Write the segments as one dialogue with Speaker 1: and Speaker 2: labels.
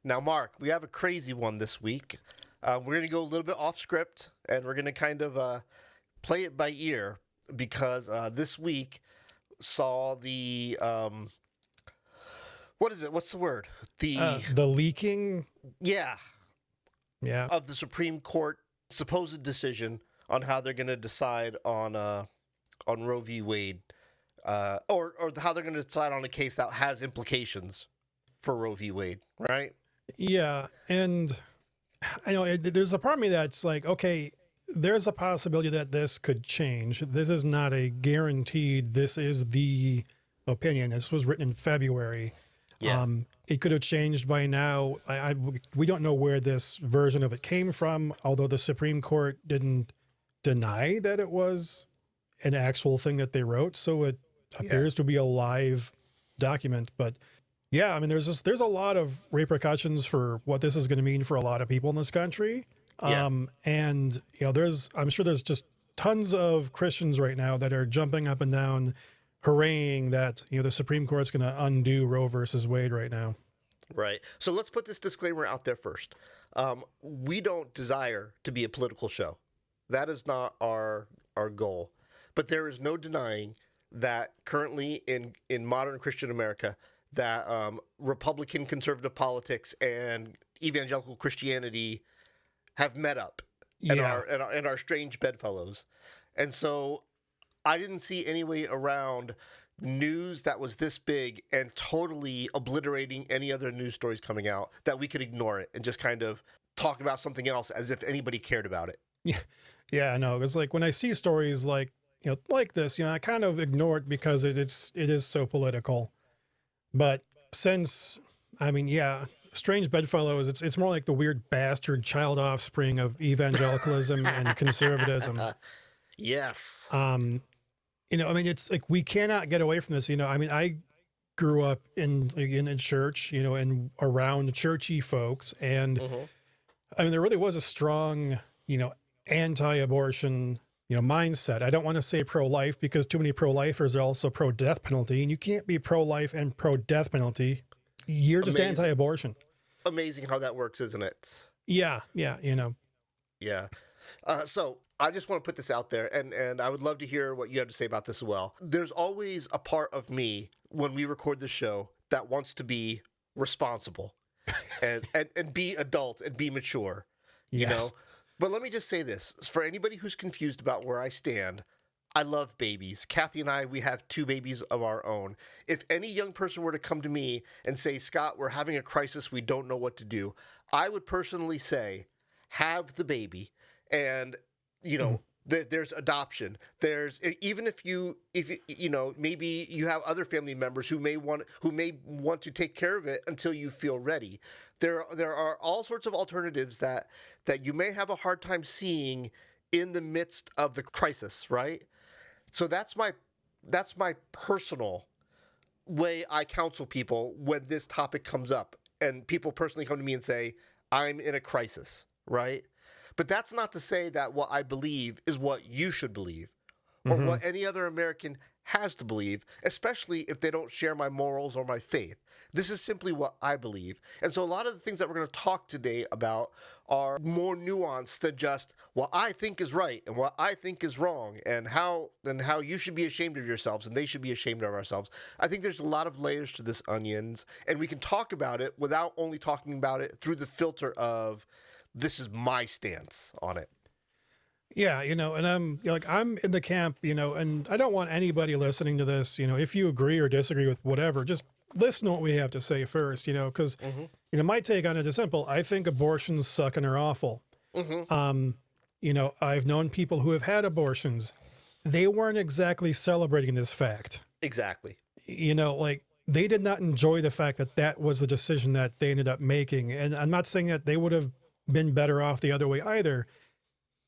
Speaker 1: Now, Mark, we have a crazy one this week. We're going to go a little bit off script, and we're going to kind of play it by ear because this week saw the what is it? What's the word?
Speaker 2: The leaking,
Speaker 1: Yeah,
Speaker 2: yeah,
Speaker 1: of the Supreme Court supposed decision on how they're going to decide on Roe v. Wade, or how they're going to decide on a case that has implications for Roe v. Wade, right?
Speaker 2: yeah. And I know there's a part of me that's like, okay, there's a possibility that this could change. This is not a guaranteed. This is the opinion. This was written in February.
Speaker 1: Yeah.
Speaker 2: It could have changed by now. We don't know where this version of it came from, although the Supreme Court didn't deny that it was an actual thing that they wrote. So it appears to be a live document. But yeah, I mean, there's a lot of repercussions for what this is going to mean for a lot of people in this country.
Speaker 1: Yeah.
Speaker 2: And I'm sure there's just tons of Christians right now that are jumping up and down, hurraying that, the Supreme Court's going to undo Roe versus Wade right now.
Speaker 1: Right. So let's put this disclaimer out there first. We don't desire to be a political show. That is not our goal. But there is no denying that currently in modern Christian America, that Republican conservative politics and evangelical Christianity have met up and are strange bedfellows. And so I didn't see any way around news that was this big and totally obliterating any other news stories coming out, that we could ignore it and just kind of talk about something else as if anybody cared about it.
Speaker 2: Yeah, I know. It's like when I see stories like this, I kind of ignore it because it is so political. But since, strange bedfellows, it's more like the weird bastard child offspring of evangelicalism and conservatism.
Speaker 1: Yes.
Speaker 2: It's like we cannot get away from this. I grew up in a church, and around churchy folks, and there really was a strong, anti-abortion, mindset. I don't want to say pro-life because too many pro-lifers are also pro-death penalty, and you can't be pro-life and pro-death penalty. You're just anti-abortion.
Speaker 1: Amazing how that works, isn't it?
Speaker 2: Yeah.
Speaker 1: Yeah. So I just want to put this out there, and I would love to hear what you have to say about this as well. There's always a part of me when we record this show that wants to be responsible and be adult and be mature, you know? But let me just say this. For anybody who's confused about where I stand, I love babies. Kathy and I, we have 2 babies of our own. If any young person were to come to me and say, Scott, we're having a crisis, we don't know what to do, I would personally say, have the baby. And, there's adoption. There's, even if maybe you have other family members who may want to take care of it until you feel ready. There are all sorts of alternatives that you may have a hard time seeing in the midst of the crisis, right? So that's my personal way I counsel people when this topic comes up and people personally come to me and say, I'm in a crisis, right? But that's not to say that what I believe is what you should believe or what any other American has to believe, especially if they don't share my morals or my faith. This is simply what I believe. And so a lot of the things that we're going to talk today about are more nuanced than just what I think is right and what I think is wrong and how you should be ashamed of yourselves and they should be ashamed of ourselves. I think there's a lot of layers to this onions, and we can talk about it without only talking about it through the filter of this is my stance on it.
Speaker 2: Yeah, and I'm in the camp, and I don't want anybody listening to this, if you agree or disagree with whatever, just listen to what we have to say first, because, my take on it is simple. I think abortions suck and are awful. I've known people who have had abortions. They weren't exactly celebrating this fact.
Speaker 1: Exactly.
Speaker 2: They did not enjoy the fact that was the decision that they ended up making. And I'm not saying that they would have been better off the other way either.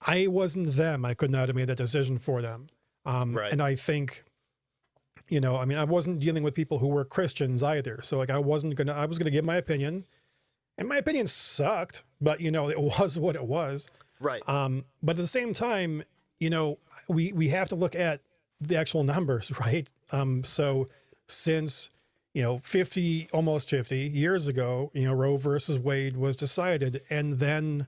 Speaker 2: I wasn't them. I could not have made that decision for them.
Speaker 1: Right.
Speaker 2: And I think, I wasn't dealing with people who were Christians either. So I was going to give my opinion, and my opinion sucked, but it was what it was.
Speaker 1: Right.
Speaker 2: But at the same time, we have to look at the actual numbers, right? So since, 50, almost 50 years ago, Roe versus Wade was decided. And then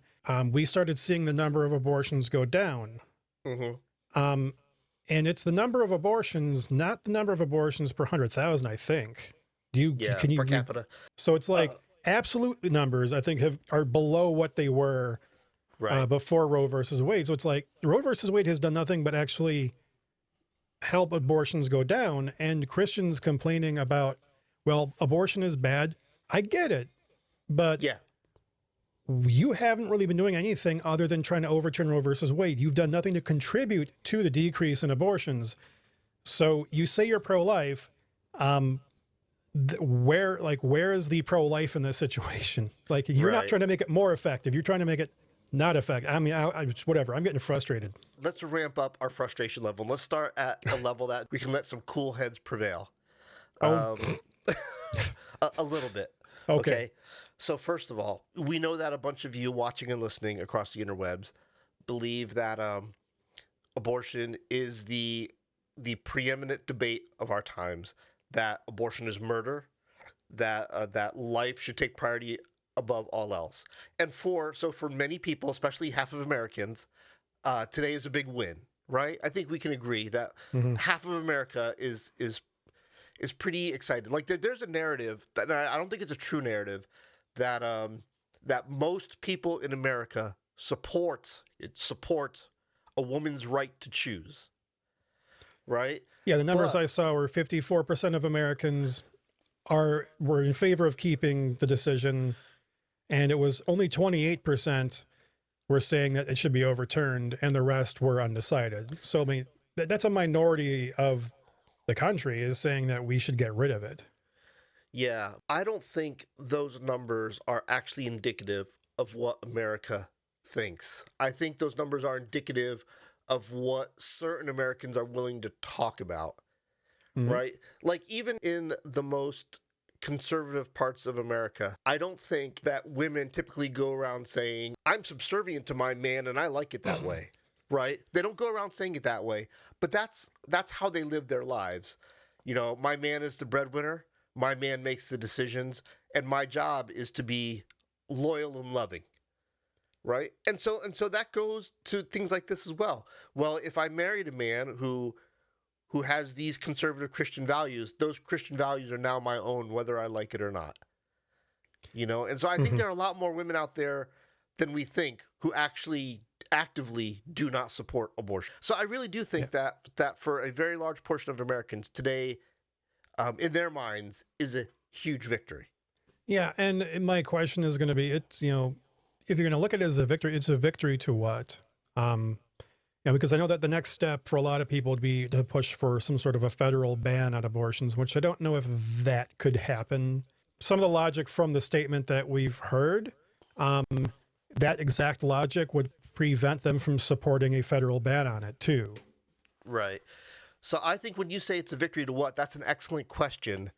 Speaker 2: we started seeing the number of abortions go down.
Speaker 1: Mm-hmm.
Speaker 2: And it's the number of abortions, not the number of abortions per 100,000, I think. Can you
Speaker 1: per capita.
Speaker 2: So it's like absolute numbers, I think, are below what they were
Speaker 1: Right.
Speaker 2: before Roe versus Wade. So it's like Roe versus Wade has done nothing but actually help abortions go down. And Christians complaining about, well, abortion is bad. I get it. But
Speaker 1: Yeah.
Speaker 2: you haven't really been doing anything other than trying to overturn Roe versus Wade. You've done nothing to contribute to the decrease in abortions. So you say you're pro-life. Where is the pro-life in this situation? Like, you're not
Speaker 1: Right.
Speaker 2: trying to make it more effective. You're trying to make it not effective. I mean, whatever. I'm getting frustrated.
Speaker 1: Let's ramp up our frustration level. Let's start at a level that we can let some cool heads prevail.
Speaker 2: Oh.
Speaker 1: A little bit.
Speaker 2: Okay.
Speaker 1: So first of all, we know that a bunch of you watching and listening across the interwebs believe that abortion is the preeminent debate of our times. That abortion is murder. That life should take priority above all else. And for many people, especially half of Americans, today is a big win, right? I think we can agree that half of America is pretty excited. Like there's a narrative that I don't think it's a true narrative that that most people in America support a woman's right to choose, right?
Speaker 2: Yeah, the numbers I saw were 54% of Americans were in favor of keeping the decision, and it was only 28% were saying that it should be overturned, and the rest were undecided. So I mean, that's a minority of the country is saying that we should get rid of it.
Speaker 1: Yeah, I don't think those numbers are actually indicative of what America thinks. I think those numbers are indicative of what certain Americans are willing to talk about, right? Like even in the most conservative parts of America, I don't think that women typically go around saying, I'm subservient to my man and I like it that way, right? They don't go around saying it that way, but that's how they live their lives. My man is the breadwinner. My man makes the decisions, and my job is to be loyal and loving, right? And so that goes to things like this as well. Well, if I married a man who has these conservative Christian values, those Christian values are now my own, whether I like it or not. And so I think there are a lot more women out there than we think who actually actively do not support abortion. So I really do think that for a very large portion of Americans today, in their minds, is a huge victory.
Speaker 2: Yeah, and my question is going to be, it's, if you're going to look at it as a victory, it's a victory to what? Because I know that the next step for a lot of people would be to push for some sort of a federal ban on abortions, which I don't know if that could happen. Some of the logic from the statement that we've heard, that exact logic would prevent them from supporting a federal ban on it too.
Speaker 1: Right. So I think when you say it's a victory to what, that's an excellent question.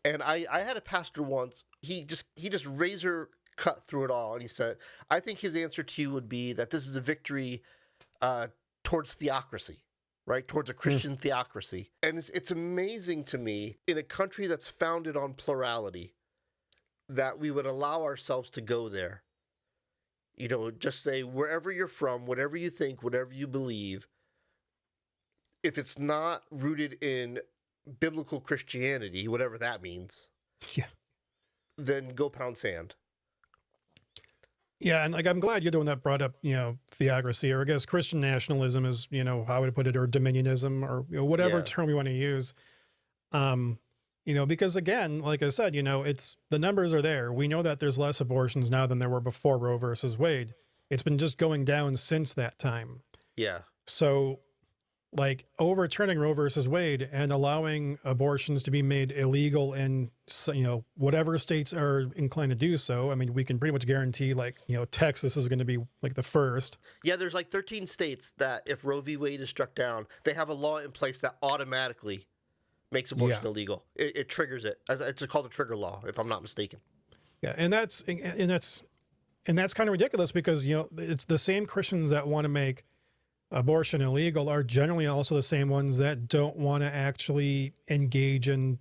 Speaker 1: And I had a pastor once, he just razor cut through it all. And he said, I think his answer to you would be that this is a victory towards theocracy, right? Towards a Christian theocracy. And it's amazing to me, in a country that's founded on plurality, that we would allow ourselves to go there. Just say, wherever you're from, whatever you think, whatever you believe, if it's not rooted in biblical Christianity, whatever that means, then go pound sand.
Speaker 2: Yeah, and I'm glad you're the one that brought up, theocracy, or I guess Christian nationalism is, how would I put it, or dominionism, or whatever term you want to use. Because again, like I said, it's the numbers are there. We know that there's less abortions now than there were before Roe versus Wade. It's been just going down since that time.
Speaker 1: Yeah.
Speaker 2: So, like, overturning Roe versus Wade and allowing abortions to be made illegal in, whatever states are inclined to do so. I mean, we can pretty much guarantee, Texas is going to be like the first.
Speaker 1: Yeah, there's like 13 states that if Roe v. Wade is struck down, they have a law in place that automatically makes abortion illegal. It triggers it. It's called a trigger law, if I'm not mistaken.
Speaker 2: Yeah, and that's kind of ridiculous because, it's the same Christians that want to make abortion illegal are generally also the same ones that don't want to actually engage in,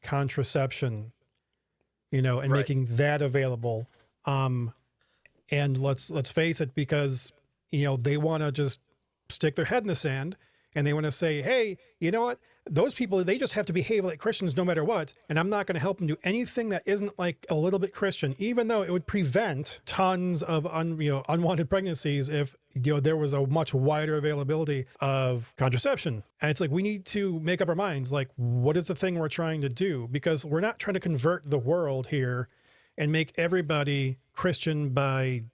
Speaker 2: contraception, and
Speaker 1: Right.
Speaker 2: making that available. And let's face it, because they want to just stick their head in the sand, and they want to say, hey, you know what? Those people, they just have to behave like Christians no matter what. And I'm not going to help them do anything that isn't like a little bit Christian, even though it would prevent tons of unwanted pregnancies if there was a much wider availability of contraception. And it's like, we need to make up our minds, like, what is the thing we're trying to do? Because we're not trying to convert the world here and make everybody Christian by,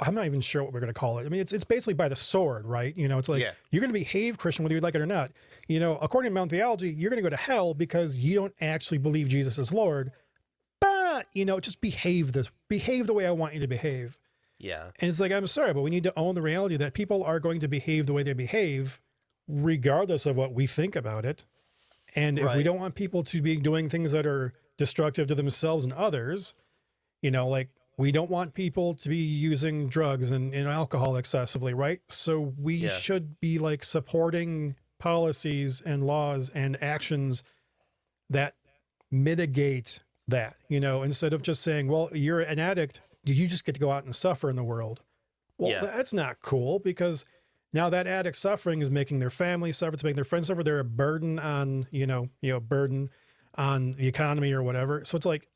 Speaker 2: I'm not even sure what we're going to call it. I mean, it's basically by the sword, right? It's like, you're going to behave Christian whether you like it or not. According to Mount Theology, you're going to go to hell because you don't actually believe Jesus is Lord. But, just behave the way I want you to behave.
Speaker 1: Yeah.
Speaker 2: And it's like, I'm sorry, but we need to own the reality that people are going to behave the way they behave, regardless of what we think about it. And if we don't want people to be doing things that are destructive to themselves and others, like, we don't want people to be using drugs and alcohol excessively, right? So we should be like supporting policies and laws and actions that mitigate that, instead of just saying, well, you're an addict, you just get to go out and suffer in the world. Well, that's not cool, because now that addict suffering is making their family suffer, it's making their friends suffer. They're a burden on, burden on the economy or whatever. So it's like,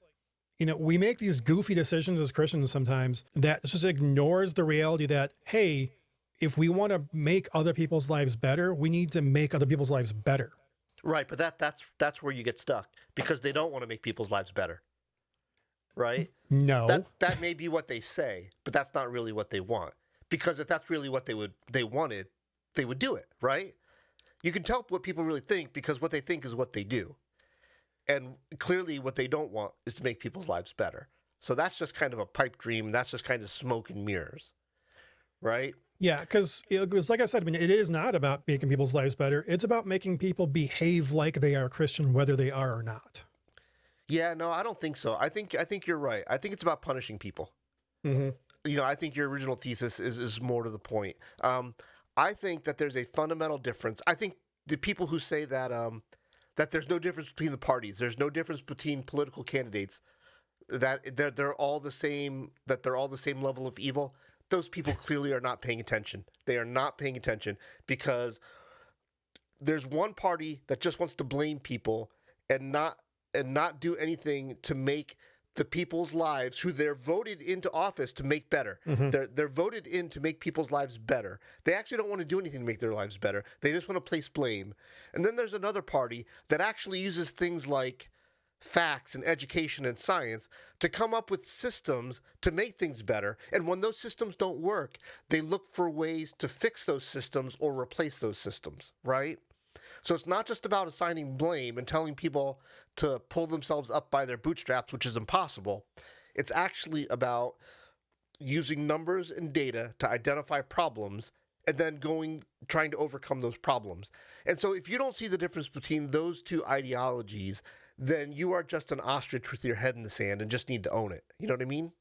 Speaker 2: we make these goofy decisions as Christians sometimes that just ignores the reality that, hey, if we want to make other people's lives better, we need to make other people's lives better.
Speaker 1: Right, but that's where you get stuck, because they don't want to make people's lives better. Right?
Speaker 2: No.
Speaker 1: That may be what they say, but that's not really what they want. Because if that's really what they wanted, they would do it, right? You can tell what people really think, because what they think is what they do. And clearly what they don't want is to make people's lives better. So that's just kind of a pipe dream. That's just kind of smoke and mirrors, right?
Speaker 2: Yeah, because like I said, I mean, it is not about making people's lives better. It's about making people behave like they are Christian, whether they are or not.
Speaker 1: Yeah, no, I don't think so. I think you're right. I think it's about punishing people.
Speaker 2: Mm-hmm.
Speaker 1: I think your original thesis is more to the point. I think that there's a fundamental difference. I think the people who say that that there's no difference between the parties, there's no difference between political candidates, that they're all the same, that they're all the same level of evil, those people clearly are not paying attention. They are not paying attention, because there's one party that just wants to blame people and not do anything to make the people's lives who they're voted into office to make better.
Speaker 2: Mm-hmm.
Speaker 1: They're voted in to make people's lives better. They actually don't want to do anything to make their lives better. They just want to place blame. And then there's another party that actually uses things like facts and education and science to come up with systems to make things better. And when those systems don't work, they look for ways to fix those systems or replace those systems, right? So it's not just about assigning blame and telling people to pull themselves up by their bootstraps, which is impossible. It's actually about using numbers and data to identify problems and then trying to overcome those problems. And so if you don't see the difference between those two ideologies, then you are just an ostrich with your head in the sand and just need to own it. You know what I mean?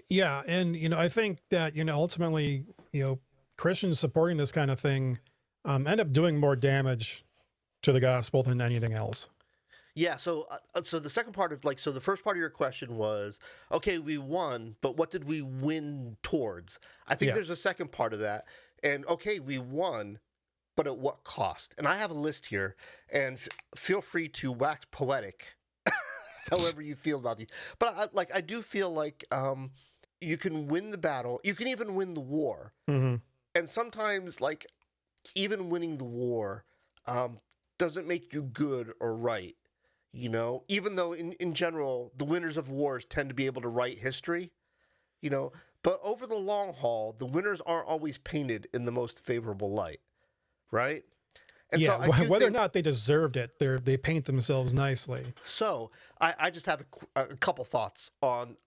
Speaker 2: Yeah. And, I think that, ultimately, Christians supporting this kind of thing end up doing more damage to the gospel than anything else.
Speaker 1: Yeah, so the second part of the first part of your question was, okay, we won, but what did we win towards? I think there's a second part of that, and okay, we won, but at what cost? And I have a list here, and feel free to wax poetic, however you feel about these. But I do feel like you can win the battle, you can even win the war,
Speaker 2: Mm-hmm.
Speaker 1: and sometimes even winning the war doesn't make you good or right. Even though in general, the winners of wars tend to be able to write history, but over the long haul, the winners aren't always painted in the most favorable light, right? And
Speaker 2: Yeah,
Speaker 1: so
Speaker 2: whether or not they deserved it, they paint themselves nicely.
Speaker 1: So I just have a couple thoughts on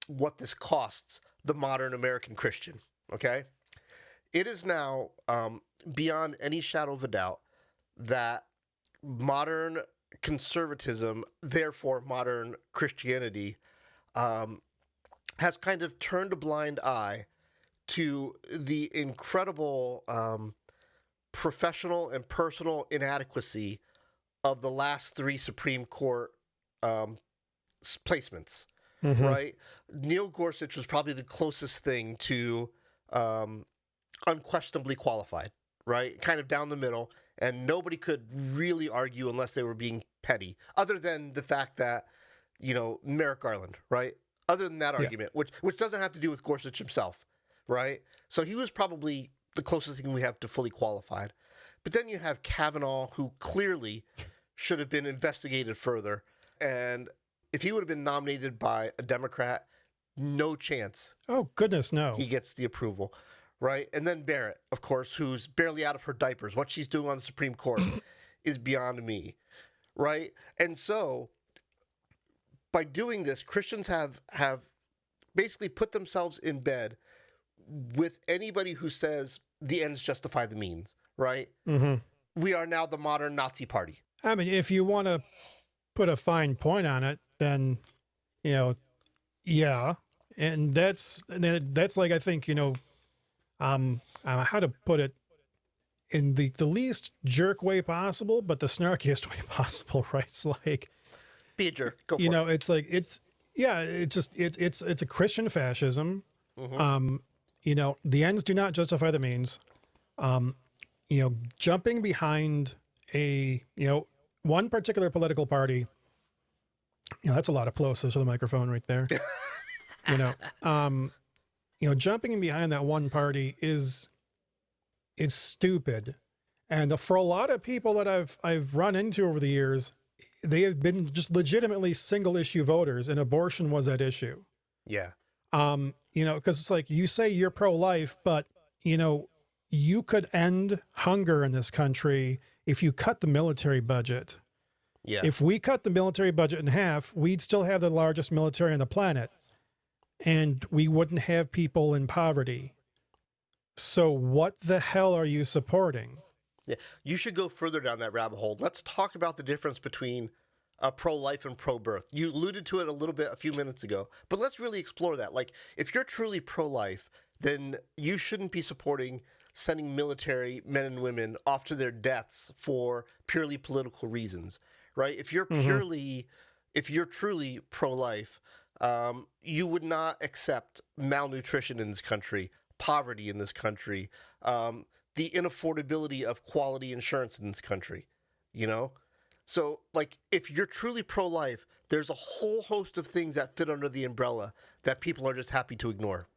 Speaker 1: what this costs the modern American Christian, okay? It is now beyond any shadow of a doubt that modern conservatism, therefore modern Christianity, has kind of turned a blind eye to the incredible professional and personal inadequacy of the last three Supreme Court um, placements,
Speaker 2: Mhm.
Speaker 1: right? Neil Gorsuch was probably the closest thing to unquestionably qualified, right? Kind of down the middle, and nobody could really argue unless they were being petty, other than the fact that, Merrick Garland, right? Other than that
Speaker 2: Yeah.
Speaker 1: argument, which doesn't have to do with Gorsuch himself, right? So he was probably the closest thing we have to fully qualified. But then you have Kavanaugh, who clearly should have been investigated further. And if he would have been nominated by a Democrat, no chance
Speaker 2: Oh goodness, no.
Speaker 1: he gets the approval, right? And then Barrett, of course, who's barely out of her diapers. What she's doing on the Supreme Court is beyond me, right? And so by doing this, Christians have basically put themselves in bed with anybody who says the ends justify the means, right?
Speaker 2: hmm
Speaker 1: We are now the modern Nazi party.
Speaker 2: I mean, if you want to put a fine point on it, then, yeah. And that's like, I think, how to put it in the least jerk way possible, but the snarkiest way possible, right? It's like,
Speaker 1: Be a jerk. Go for it.
Speaker 2: it's like, it's a Christian fascism.
Speaker 1: Mhm.
Speaker 2: The ends do not justify the means. Jumping behind one particular political party, that's a lot of plosives to the microphone right there. Jumping behind that one party is stupid. And for a lot of people that I've run into over the years, they have been just legitimately single issue voters, and abortion was that issue.
Speaker 1: Yeah.
Speaker 2: Because it's like, you say you're pro-life, but you could end hunger in this country if you cut the military budget.
Speaker 1: Yeah.
Speaker 2: If we cut the military budget in half, we'd still have the largest military on the planet, and we wouldn't have people in poverty. So what the hell are you supporting?
Speaker 1: Yeah. You should go further down that rabbit hole. Let's talk about the difference between pro-life and pro-birth. You alluded to it a little bit a few minutes ago, but let's really explore that. Like, if you're truly pro-life, then you shouldn't be supporting sending military men and women off to their deaths for purely political reasons, right? If you're truly pro-life, you would not accept malnutrition in this country, poverty in this country, the inaffordability of quality insurance in this country, So, like, if you're truly pro-life, there's a whole host of things that fit under the umbrella that people are just happy to ignore.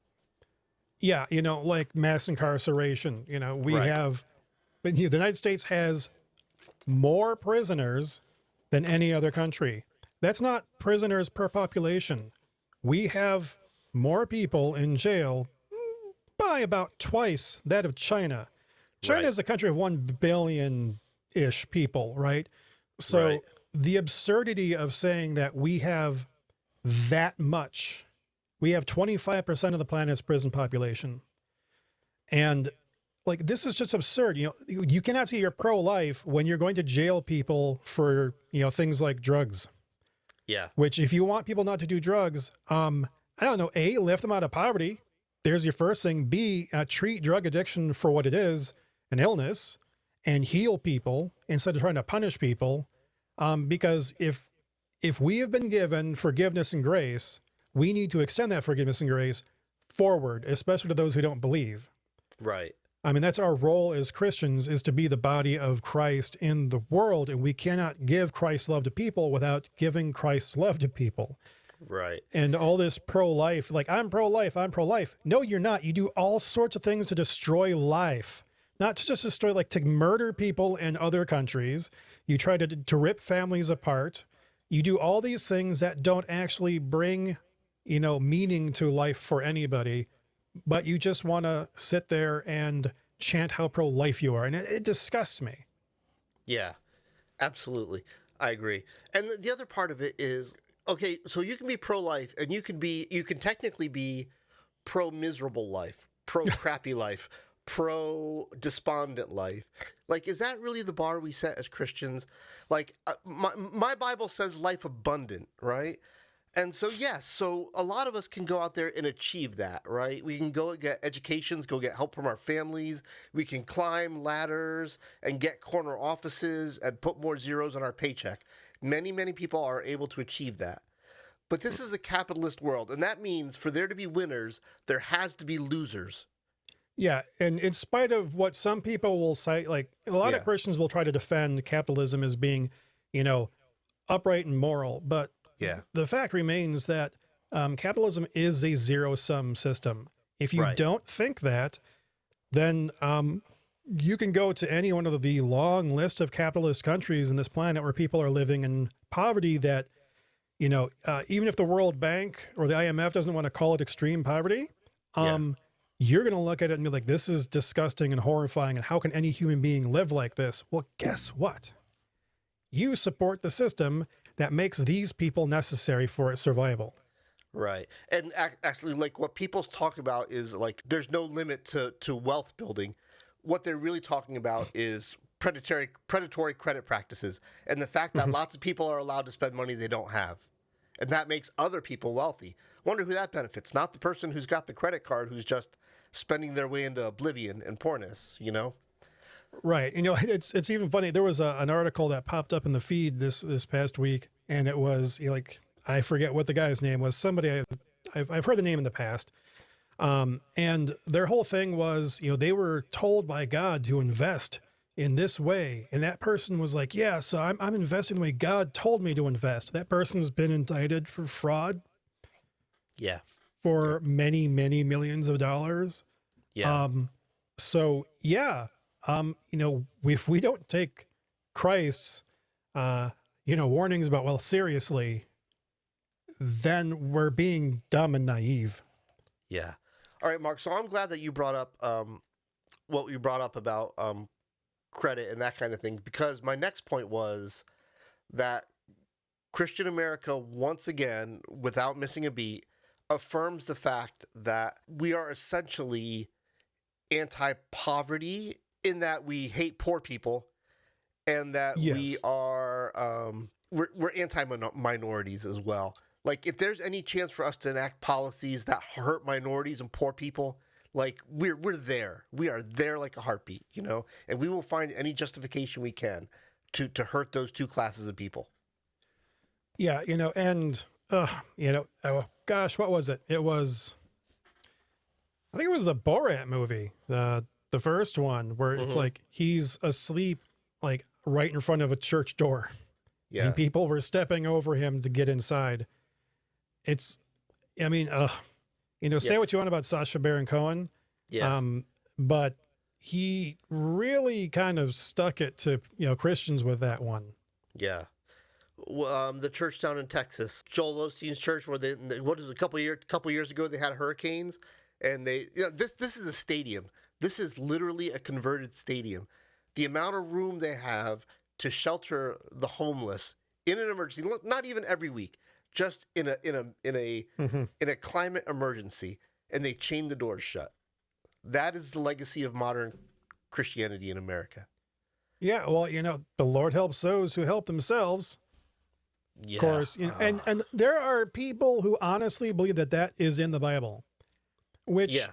Speaker 2: Yeah, like mass incarceration. We
Speaker 1: Right.
Speaker 2: have, but the United States has more prisoners than any other country. That's not prisoners per population. We have more people in jail by about twice that of China. China
Speaker 1: Right.
Speaker 2: is a country of 1 billion-ish people, right? So
Speaker 1: Right.
Speaker 2: the absurdity of saying that we have that much, we have 25% of the planet's prison population. And like, this is just absurd. You cannot say you're pro-life when you're going to jail people for, things like drugs,
Speaker 1: Yeah.
Speaker 2: which if you want people not to do drugs, I don't know, A, lift them out of poverty. There's your first thing. B, treat drug addiction for what it is, an illness, and heal people instead of trying to punish people. Because if we have been given forgiveness and grace, we need to extend that forgiveness and grace forward, especially to those who don't believe.
Speaker 1: Right.
Speaker 2: I mean, that's our role as Christians, is to be the body of Christ in the world. And we cannot give Christ's love to people without giving Christ's love to people.
Speaker 1: Right.
Speaker 2: And all this pro-life, like, I'm pro-life, I'm pro-life. No, you're not. You do all sorts of things to destroy life. Not to just destroy, like to murder people in other countries. You try to rip families apart. You do all these things that don't actually bring, meaning to life for anybody, but you just want to sit there and chant how pro-life you are. And it disgusts me.
Speaker 1: Yeah, absolutely. I agree. And the other part of it is, okay, so you can be pro-life and you can technically be pro-miserable life, pro-crappy life, pro-despondent life. Like, is that really the bar we set as Christians? Like, my Bible says life abundant, right? And so, yes, so a lot of us can go out there and achieve that, right? We can go get educations, go get help from our families. We can climb ladders and get corner offices and put more zeros on our paycheck. Many, many people are able to achieve that. But this is a capitalist world, and that means for there to be winners, there has to be losers.
Speaker 2: Yeah, and in spite of what some people will say, like a lot of
Speaker 1: Yeah.
Speaker 2: Christians will try to defend capitalism as being, you know, upright and moral, but
Speaker 1: Yeah.
Speaker 2: the fact remains that capitalism is a zero-sum system. If you
Speaker 1: Right.
Speaker 2: don't think that, then you can go to any one of the long list of capitalist countries in this planet where people are living in poverty that, even if the World Bank or the IMF doesn't want to call it extreme poverty, you're going to look at it and be like, this is disgusting and horrifying. And how can any human being live like this? Well, guess what? You support the system that makes these people necessary for its survival.
Speaker 1: Right. And actually, like what people talk about is like there's no limit to wealth building. What they're really talking about is predatory credit practices and the fact that lots of people are allowed to spend money they don't have. And that makes other people wealthy. Wonder who that benefits. Not the person who's got the credit card who's just spending their way into oblivion and poorness,
Speaker 2: Right. It's even funny. There was an article that popped up in the feed this past week, and it was like, I forget what the guy's name was. Somebody I've heard the name in the past. And their whole thing was, they were told by God to invest in this way. And that person was like, yeah, so I'm investing the way God told me to invest. That person's been indicted for fraud.
Speaker 1: Yeah.
Speaker 2: For many, many millions of dollars.
Speaker 1: Yeah.
Speaker 2: So yeah, if we don't take Christ's, warnings about wealth seriously, then we're being dumb and naive.
Speaker 1: Yeah. All right, Mark. So I'm glad that you brought up what you brought up about credit and that kind of thing, because my next point was that Christian America, once again, without missing a beat, affirms the fact that we are essentially anti-poverty in that we hate poor people and that we
Speaker 2: Yes.
Speaker 1: are we're anti-minorities as well. Like if there's any chance for us to enact policies that hurt minorities and poor people, like we're there. We are there like a heartbeat, and we will find any justification we can to hurt those two classes of people.
Speaker 2: Yeah, oh gosh, what was it? I think it was the Borat movie, the first one, where it's like he's asleep, like right in front of a church door,
Speaker 1: Yeah.
Speaker 2: and people were stepping over him to get inside. Say what you want about Sacha Baron Cohen,
Speaker 1: Yeah.
Speaker 2: but he really kind of stuck it to Christians with that one.
Speaker 1: Yeah. The church down in Texas, Joel Osteen's church, where a couple years ago they had hurricanes, and this is a stadium. This is literally a converted stadium. The amount of room they have to shelter the homeless in an emergency, not even every week, just in a climate emergency, and they chain the doors shut. That is the legacy of modern Christianity in America.
Speaker 2: Yeah, well, the Lord helps those who help themselves.
Speaker 1: Yeah.
Speaker 2: Of course, and there are people who honestly believe that is in the Bible, which,
Speaker 1: Yeah.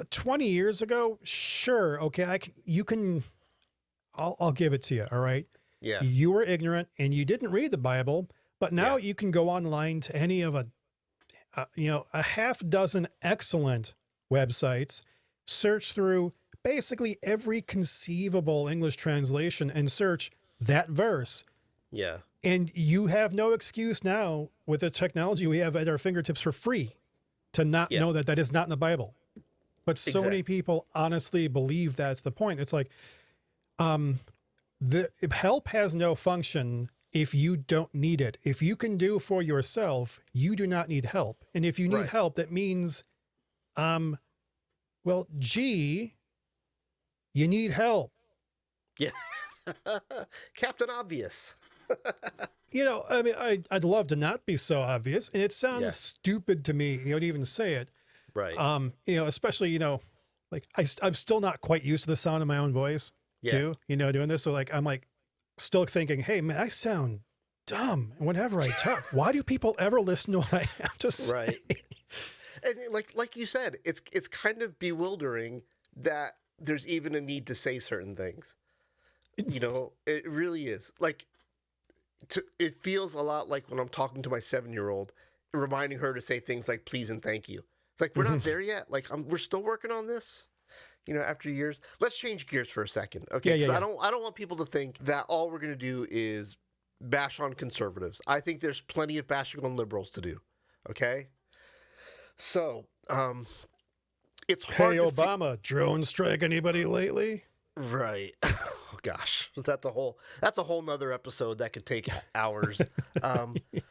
Speaker 2: 20 years ago, sure. Okay. I'll give it to you. All right.
Speaker 1: Yeah.
Speaker 2: You were ignorant and you didn't read the Bible, but now you can go online to any of a half dozen excellent websites, search through basically every conceivable English translation and search that verse.
Speaker 1: Yeah.
Speaker 2: And you have no excuse now with the technology we have at our fingertips for free to not know that is not in the Bible. But so many people honestly believe that's the point. It's like, the help has no function if you don't need it. If you can do for yourself, you do not need help. And if you need help, that means, you need help.
Speaker 1: Yeah. Captain Obvious.
Speaker 2: I'd love to not be so obvious, and it sounds stupid to me, to even say it.
Speaker 1: Right.
Speaker 2: Especially, like I'm still not quite used to the sound of my own voice too, doing this. So like, I'm like still thinking, hey man, I sound dumb. And whenever I talk, why do people ever listen to what I have to say?
Speaker 1: Right. And like you said, it's kind of bewildering that there's even a need to say certain things. You know, it really is. Like, it feels a lot like when I'm talking to my 7-year-old, reminding her to say things like please and thank you. It's like, we're not there yet. Like, we're still working on this. You know, after years. Let's change gears for a second, okay? Because I don't want people to think that all we're going to do is bash on conservatives. I think there's plenty of bashing on liberals to do, okay? So, it's hard.
Speaker 2: Hey, Obama, drone strike anybody lately?
Speaker 1: Right. Oh gosh, that's a whole nother episode that could take hours.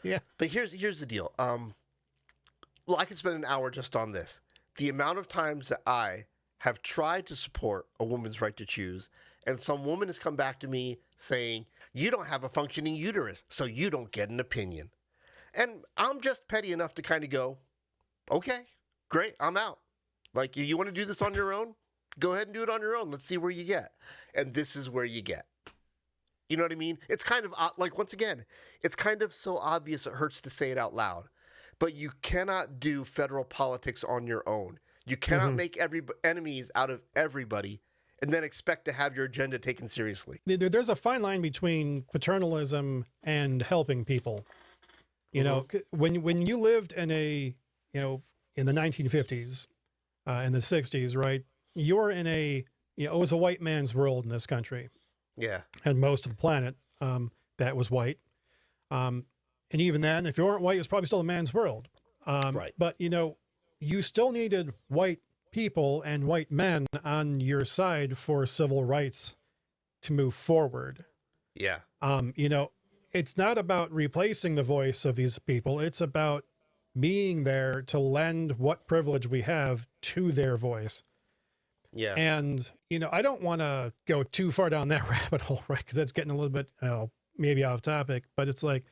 Speaker 2: Yeah.
Speaker 1: But here's the deal. Well, I could spend an hour just on this. The amount of times that I have tried to support a woman's right to choose, and some woman has come back to me saying, you don't have a functioning uterus, so you don't get an opinion. And I'm just petty enough to kind of go, okay, great, I'm out. Like, you want to do this on your own? Go ahead and do it on your own. Let's see where you get. And this is where you get. You know what I mean? It's kind of like, once again, it's kind of so obvious it hurts to say it out loud. But you cannot do federal politics on your own. You cannot make enemies out of everybody and then expect to have your agenda taken seriously.
Speaker 2: There's a fine line between paternalism and helping people. You know, when you lived in in the 1950s, in the 60s, right? You're in it was a white man's world in this country.
Speaker 1: Yeah.
Speaker 2: And most of the planet that was white. And even then, if you weren't white, it was probably still a man's world.
Speaker 1: Right.
Speaker 2: But, you still needed white people and white men on your side for civil rights to move forward.
Speaker 1: Yeah.
Speaker 2: It's not about replacing the voice of these people. It's about being there to lend what privilege we have to their voice.
Speaker 1: Yeah.
Speaker 2: And, I don't want to go too far down that rabbit hole, right? Because that's getting a little bit, maybe off topic, but it's like,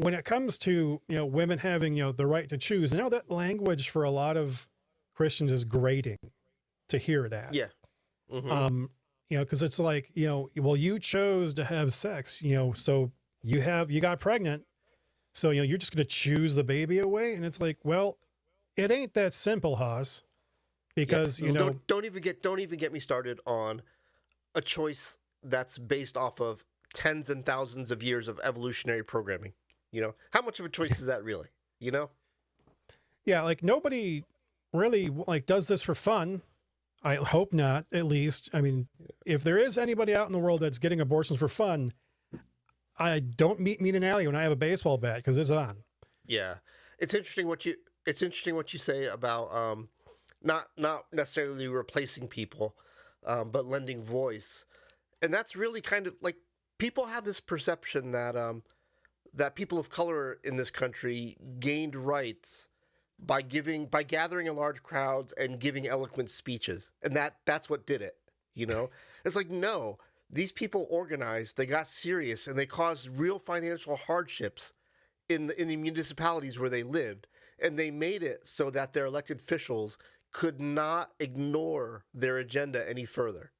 Speaker 2: when it comes to, women having, the right to choose, that language for a lot of Christians is grating to hear that.
Speaker 1: Yeah.
Speaker 2: Because it's like, well, you chose to have sex, so you got pregnant. So, you're just going to choose the baby away. And it's like, well, it ain't that simple, Haas, because,
Speaker 1: don't even get me started on a choice that's based off of tens and thousands of years of evolutionary programming. How much of a choice is that really?
Speaker 2: Yeah. Like, nobody really does this for fun. I hope not, at least. I mean, if there is anybody out in the world that's getting abortions for fun, I don't meet me in an alley when I have a baseball bat because it's on.
Speaker 1: Yeah, it's interesting what you say about not necessarily replacing people, but lending voice, and that's really kind of like people have this perception that that people of color in this country gained rights by gathering in large crowds and giving eloquent speeches, and that's what did it. It's like, no. These people organized, they got serious, and they caused real financial hardships in the municipalities where they lived. And they made it so that their elected officials could not ignore their agenda any further.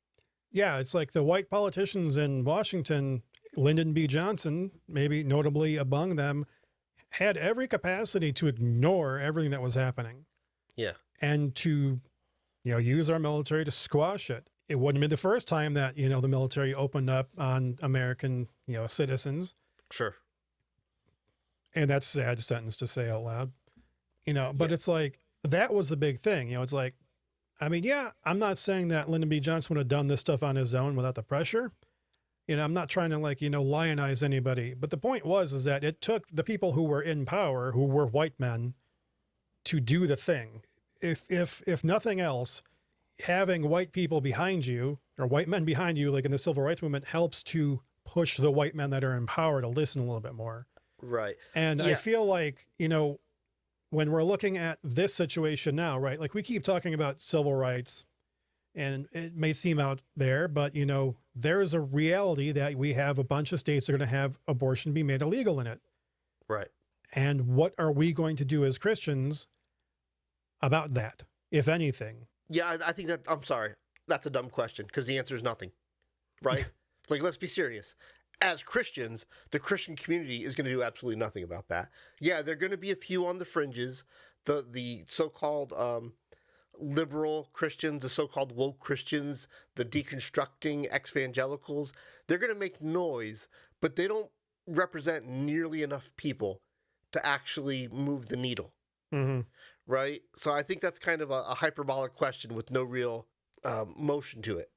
Speaker 2: Yeah, it's like the white politicians in Washington, Lyndon B. Johnson, maybe notably among them, had every capacity to ignore everything that was happening.
Speaker 1: Yeah.
Speaker 2: And to, use our military to squash it. It wouldn't have been the first time that, the military opened up on American, citizens.
Speaker 1: Sure.
Speaker 2: And that's a sad sentence to say out loud, but It's like, that was the big thing. It's like, I mean, yeah, I'm not saying that Lyndon B. Johnson would have done this stuff on his own without the pressure. I'm not trying to lionize anybody, but the point is that it took the people who were in power, who were white men, to do the thing. If nothing else, having white people behind you or white men behind you, like in the civil rights movement, helps to push the white men that are in power to listen a little bit more.
Speaker 1: Right.
Speaker 2: And I feel like, when we're looking at this situation now, right, like we keep talking about civil rights and it may seem out there, but there is a reality that we have a bunch of states that are going to have abortion be made illegal in it.
Speaker 1: Right.
Speaker 2: And what are we going to do as Christians about that, if anything?
Speaker 1: Yeah, I think I'm sorry. That's a dumb question because the answer is nothing, right? Like, let's be serious. as Christians, the Christian community is going to do absolutely nothing about that. Yeah, there are going to be a few on the fringes, the so-called liberal Christians, the so-called woke Christians, the deconstructing ex-evangelicals. They're going to make noise, but they don't represent nearly enough people to actually move the needle, right? So I think that's kind of a hyperbolic question with no real motion to it,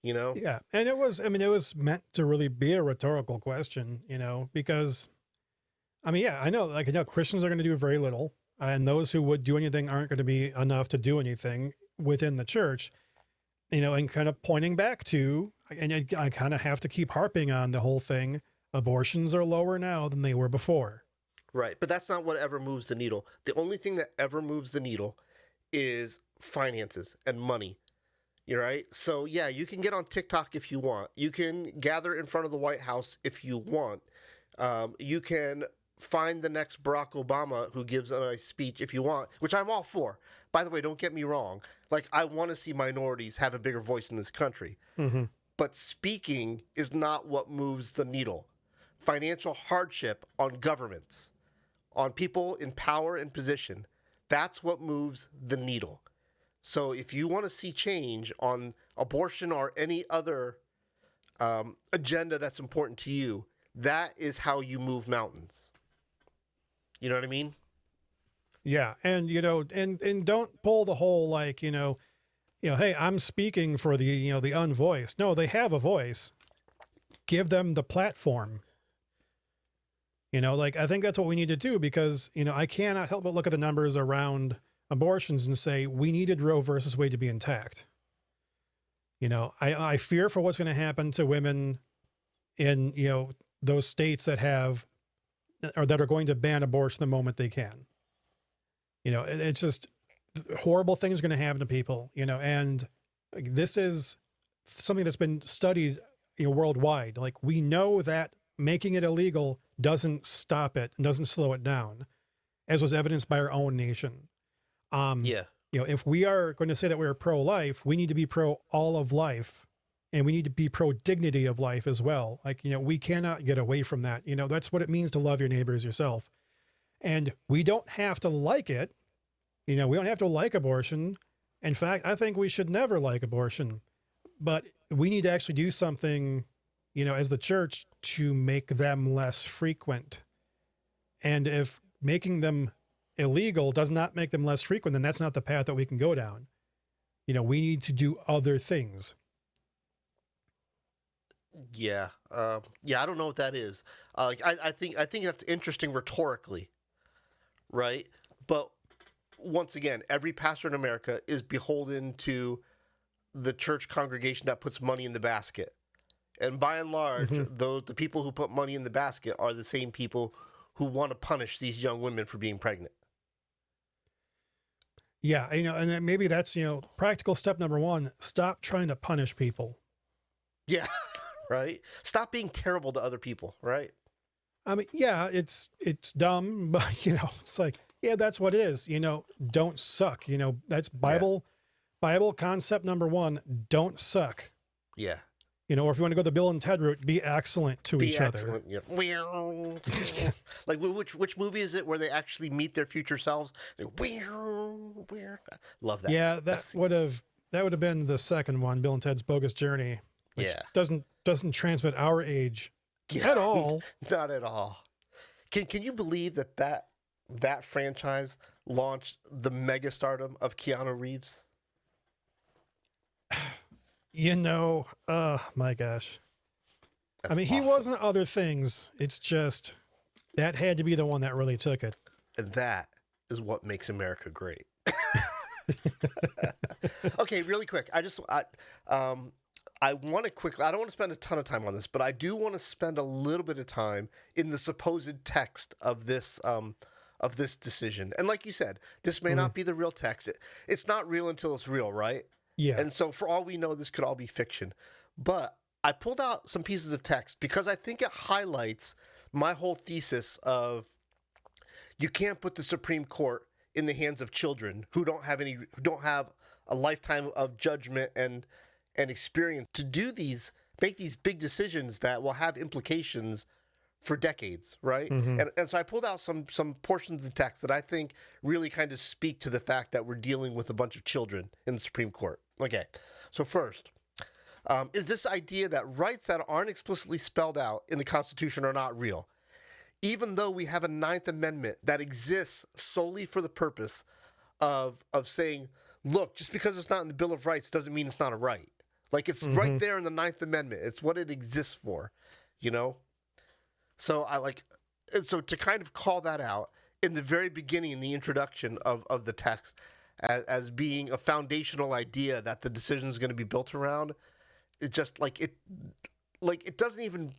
Speaker 1: you know?
Speaker 2: Yeah. And it was, I mean, it was meant to really be a rhetorical question, you know, because, I mean, yeah, I know Christians are going to do very little, and those who would do anything aren't going to be enough to do anything within the church, you know, and kind of pointing back to, and I kind of have to keep harping on the whole thing. Abortions are lower now than they were before.
Speaker 1: Right. But that's not what ever moves the needle. The only thing that ever moves the needle is finances and money. You're right. So yeah, you can get on TikTok if you want. You can gather in front of the White House if you want. You can find the next Barack Obama who gives a nice speech if you want, which I'm all for. By the way, don't get me wrong. Like, I want to see minorities have a bigger voice in this country. But speaking is not what moves the needle. Financial hardship on governments, on people in power and position, that's what moves the needle. So if you want to see change on abortion or any other agenda that's important to you, that is how you move mountains. You know what I mean?
Speaker 2: Yeah. And, you know, and don't pull the whole, like, hey, I'm speaking for the unvoiced. No, they have a voice. Give them the platform. Like, I think that's what we need to do, because, I cannot help but look at the numbers around abortions and say, we needed Roe versus Wade to be intact. I fear for what's going to happen to women in, those states that have, or that are going to ban abortion the moment they can. It's just horrible things are going to happen to people, and this is something that's been studied, worldwide. Like, we know that making it illegal doesn't stop it and doesn't slow it down, as was evidenced by our own nation. If we are going to say that we're pro-life, we need to be pro all of life, and we need to be pro dignity of life as well. Like, we cannot get away from that. That's what it means to love your neighbor as yourself. And we don't have to like it. We don't have to like abortion. In fact, I think we should never like abortion, but we need to actually do something, as the church, to make them less frequent. And if making them illegal does not make them less frequent, then that's not the path that we can go down. We need to do other things.
Speaker 1: Yeah. I don't know what that is. I think that's interesting rhetorically, right? But once again, every pastor in America is beholden to the church congregation that puts money in the basket. And by and large, the people who put money in the basket are the same people who want to punish these young women for being pregnant.
Speaker 2: Yeah, and maybe that's, practical step number one: stop trying to punish people. Yeah.
Speaker 1: Right? Stop being terrible to other people, right?
Speaker 2: I mean, yeah, it's dumb, but, it's like, yeah, that's what it is. Don't suck. That's Bible concept number one: don't suck.
Speaker 1: Yeah.
Speaker 2: Or if you want to go the Bill and Ted route, be excellent to each other.
Speaker 1: Yeah. Like, which movie is it where they actually meet their future selves? Love that.
Speaker 2: Yeah, that would have been the second one, Bill and Ted's Bogus Journey. Which doesn't transmit our age at all.
Speaker 1: Not at all. Can you believe that franchise launched the megastardom of Keanu Reeves?
Speaker 2: My gosh.
Speaker 1: That's
Speaker 2: I mean,
Speaker 1: awesome.
Speaker 2: He wasn't other things. It's just that had to be the one that really took it.
Speaker 1: And that is what makes America great. Okay, really quick. I want to quickly, I don't want to spend a ton of time on this, but I do want to spend a little bit of time in the supposed text of this decision. And like you said, this may not be the real text. It's not real until it's real, right?
Speaker 2: Yeah.
Speaker 1: And so for all we know, this could all be fiction. But I pulled out some pieces of text because I think it highlights my whole thesis of you can't put the Supreme Court in the hands of children who don't have a lifetime of judgment and experience to do these make these big decisions that will have implications for decades, right? And so I pulled out some portions of the text that I think really kind of speak to the fact that we're dealing with a bunch of children in the Supreme Court. Okay, so first, is this idea that rights that aren't explicitly spelled out in the Constitution are not real, even though we have a Ninth Amendment that exists solely for the purpose of saying, look, just because it's not in the Bill of Rights doesn't mean it's not a right. Like, it's right there in the Ninth Amendment. It's what it exists for, you know? So so to kind of call that out in the very beginning, in the introduction of the text, as being a foundational idea that the decision is going to be built around, it just it doesn't even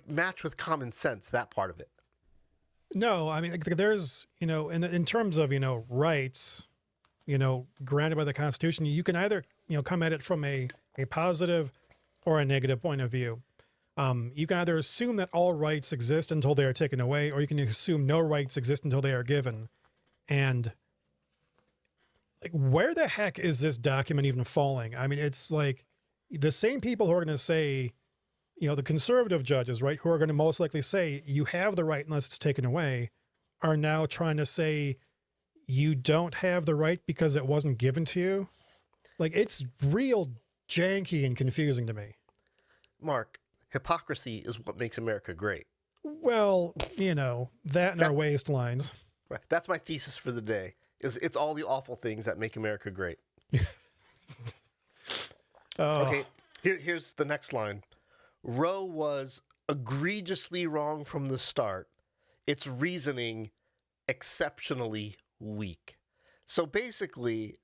Speaker 1: match with common sense, that part of it.
Speaker 2: No, I mean, there's, in terms of, rights, granted by the Constitution, you can either, come at it from a positive or a negative point of view. You can either assume that all rights exist until they are taken away, or you can assume no rights exist until they are given. And where the heck is this document even falling? I mean, it's like the same people who are going to say, the conservative judges, right, who are going to most likely say you have the right unless it's taken away, are now trying to say you don't have the right because it wasn't given to you. It's real janky and confusing to me.
Speaker 1: Mark, hypocrisy is what makes America great.
Speaker 2: Well, that and our waistlines.
Speaker 1: Right. That's my thesis for the day. It's all the awful things that make America great. Okay, here's the next line. Roe was egregiously wrong from the start. Its reasoning exceptionally weak. So basically,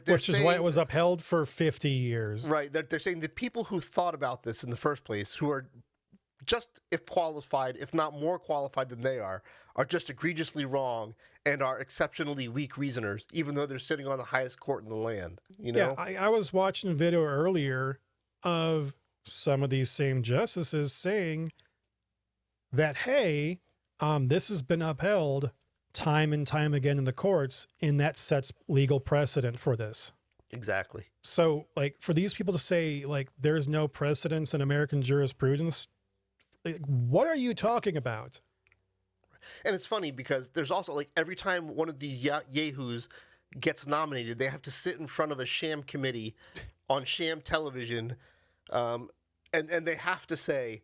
Speaker 2: which is why it was upheld for 50 years.
Speaker 1: Right. They're saying the people who thought about this in the first place, who are just if qualified, if not more qualified than they are just egregiously wrong and are exceptionally weak reasoners, even though they're sitting on the highest court in the land.
Speaker 2: Yeah, I was watching a video earlier of some of these same justices saying that, hey, this has been upheld time and time again in the courts, and that sets legal precedent for this.
Speaker 1: Exactly.
Speaker 2: So, for these people to say, there's no precedence in American jurisprudence, what are you talking about?
Speaker 1: And it's funny because there's also, every time one of these yahoos gets nominated, they have to sit in front of a sham committee on sham television, and they have to say,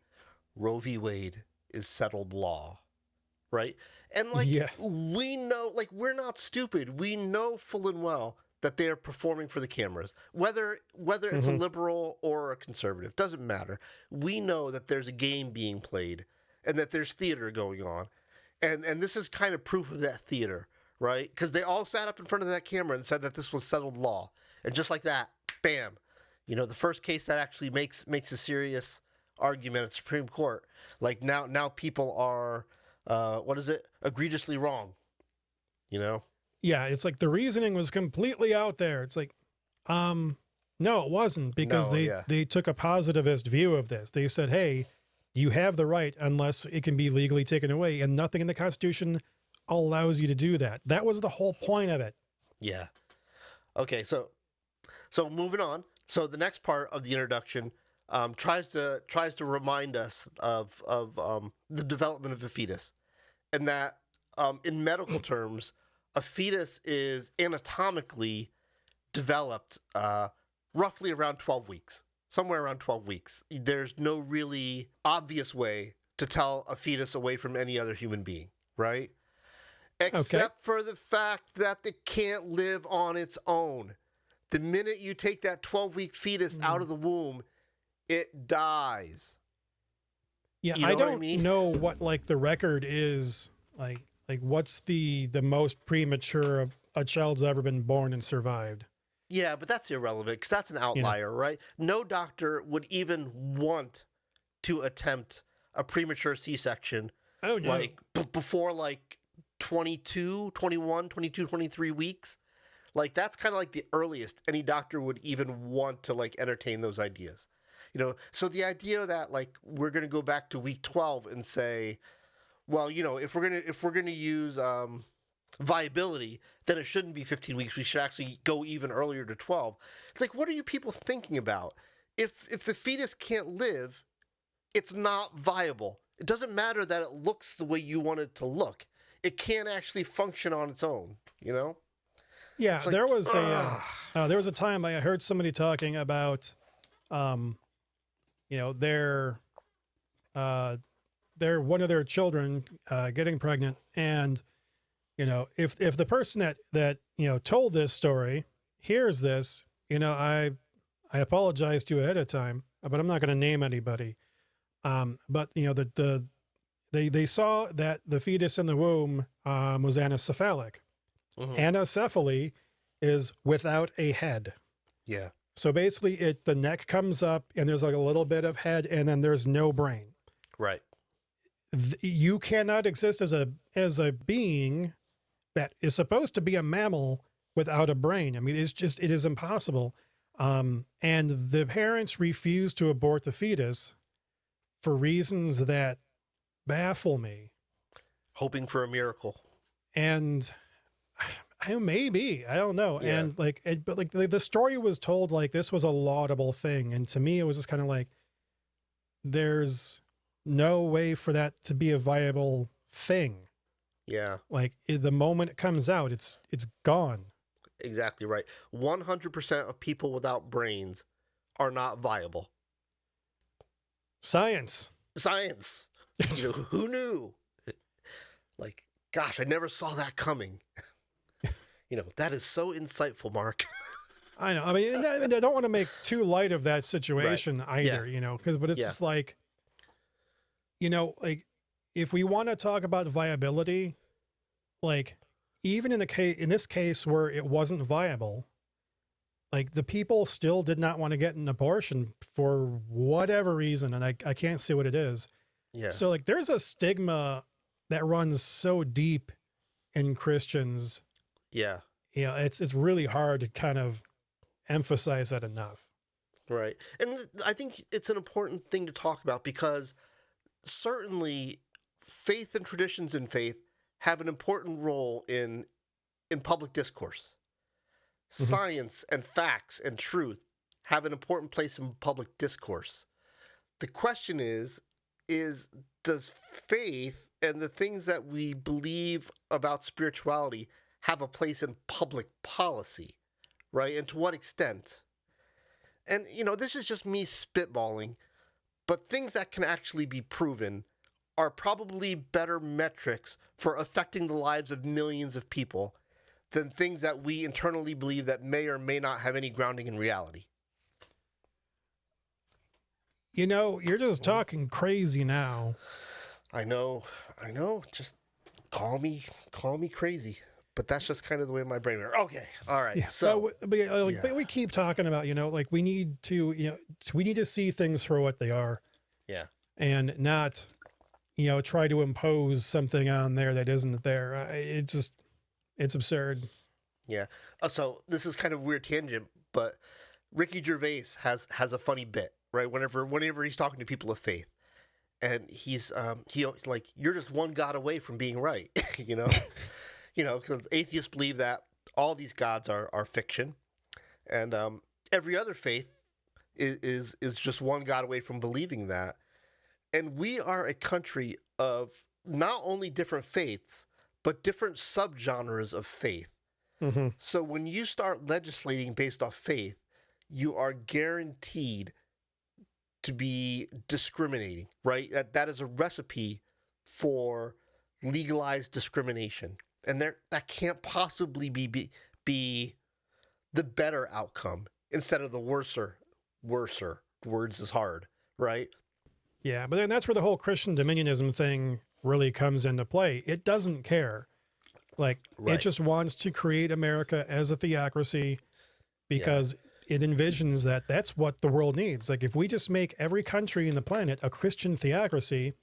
Speaker 1: Roe v. Wade is settled law, right? And, we know, we're not stupid. We know full and well that they are performing for the cameras. Whether it's a liberal or a conservative, doesn't matter. We know that there's a game being played and that there's theater going on. And this is kind of proof of that theater, right? Because they all sat up in front of that camera and said that this was settled law. And just like that, bam, the first case that actually makes a serious argument at the Supreme Court, now people are, egregiously wrong,
Speaker 2: Yeah, it's the reasoning was completely out there. It's no, it wasn't, because they took a positivist view of this. They said, hey, you have the right unless it can be legally taken away, and nothing in the Constitution allows you to do that. That was the whole point of it. Yeah.
Speaker 1: Okay, so moving on. So the next part of the introduction tries to remind us of the development of the fetus, and that in medical terms, a fetus is anatomically developed roughly around 12 weeks. Somewhere around 12 weeks. There's no really obvious way to tell a fetus away from any other human being, right? Except for the fact that it can't live on its own. The minute you take that 12-week fetus out of the womb, it dies.
Speaker 2: Yeah, I don't know what the record is, what's the most premature a child's ever been born and survived.
Speaker 1: Yeah, but that's irrelevant because that's an outlier, right? No doctor would even want to attempt a premature C-section before 22, 21, 22, 23 weeks. That's kind of the earliest any doctor would even want to entertain those ideas. So the idea that we're going to go back to week 12 and say, well, if we're going to use viability, then it shouldn't be 15 weeks. We should actually go even earlier to 12. It's what are you people thinking about? if the fetus can't live, it's not viable. It doesn't matter that it looks the way you want it to look. It can't actually function on its own, you know?
Speaker 2: Yeah,
Speaker 1: It's like,
Speaker 2: there was
Speaker 1: ugh.
Speaker 2: there was a time I heard somebody talking about, you know, their one of their children getting pregnant, and you know, if the person that you know told this story hears this, you know, I apologize to you ahead of time, but I'm not going to name anybody. But you know, they saw that the fetus in the womb was anencephalic.
Speaker 1: Mhm.
Speaker 2: Anencephaly is without a head.
Speaker 1: Yeah.
Speaker 2: So basically, the neck comes up and there's like a little bit of head, and then there's no brain.
Speaker 1: Right.
Speaker 2: You cannot exist as a being that is supposed to be a mammal without a brain. I mean, it is impossible. And the parents refuse to abort the fetus for reasons that baffle me.
Speaker 1: Hoping for a miracle.
Speaker 2: And maybe, I don't know.
Speaker 1: Yeah.
Speaker 2: And like, but like the story was told like this was a laudable thing. And to me, it was just kind of like, there's no way for that to be a viable thing.
Speaker 1: Yeah.
Speaker 2: Like the moment it comes out, it's gone.
Speaker 1: Exactly right. 100% of people without brains are not viable.
Speaker 2: Science.
Speaker 1: Science. You know, who knew? Like, gosh, I never saw that coming. You know, that is so insightful, Mark.
Speaker 2: I know. I mean, I don't want to make too light of that situation either, you know, but it's just like, you know, like if we want to talk about viability, like even in this case where it wasn't viable, like the people still did not want to get an abortion for whatever reason. And I can't say what it is.
Speaker 1: Yeah.
Speaker 2: So like there's a stigma that runs so deep in Christians.
Speaker 1: Yeah.
Speaker 2: You know, it's really hard to kind of emphasize that enough.
Speaker 1: Right. And I think it's an important thing to talk about because certainly faith and traditions in faith have an important role in public discourse.
Speaker 2: Mm-hmm.
Speaker 1: Science and facts and truth have an important place in public discourse. The question is does faith and the things that we believe about spirituality have a place in public policy, right? And to what extent? And, you know, this is just me spitballing, but things that can actually be proven are probably better metrics for affecting the lives of millions of people than things that we internally believe that may or may not have any grounding in reality.
Speaker 2: You know, you're just talking crazy now.
Speaker 1: I know. Just call me crazy. But that's just kind of the way my brain works. Okay, all right.
Speaker 2: Yeah.
Speaker 1: So,
Speaker 2: but we keep talking about, you know, like we need to see things for what they are.
Speaker 1: Yeah.
Speaker 2: And not, you know, try to impose something on there that isn't there. It's absurd.
Speaker 1: Yeah. So this is kind of a weird tangent, but Ricky Gervais has a funny bit, right? Whenever he's talking to people of faith, and he's like, you're just one God away from being right, you know. You know, because atheists believe that all these gods are fiction, and every other faith is just one God away from believing that. And we are a country of not only different faiths, but different subgenres of faith.
Speaker 2: Mm-hmm.
Speaker 1: So when you start legislating based off faith, you are guaranteed to be discriminating, right? That is a recipe for legalized discrimination. And that can't possibly be the better outcome instead of the worser. Words is hard, right?
Speaker 2: Yeah, but then that's where the whole Christian dominionism thing really comes into play. It doesn't care. Like, It just wants to create America as a theocracy because it envisions that that's what the world needs. Like, if we just make every country in the planet a Christian theocracy,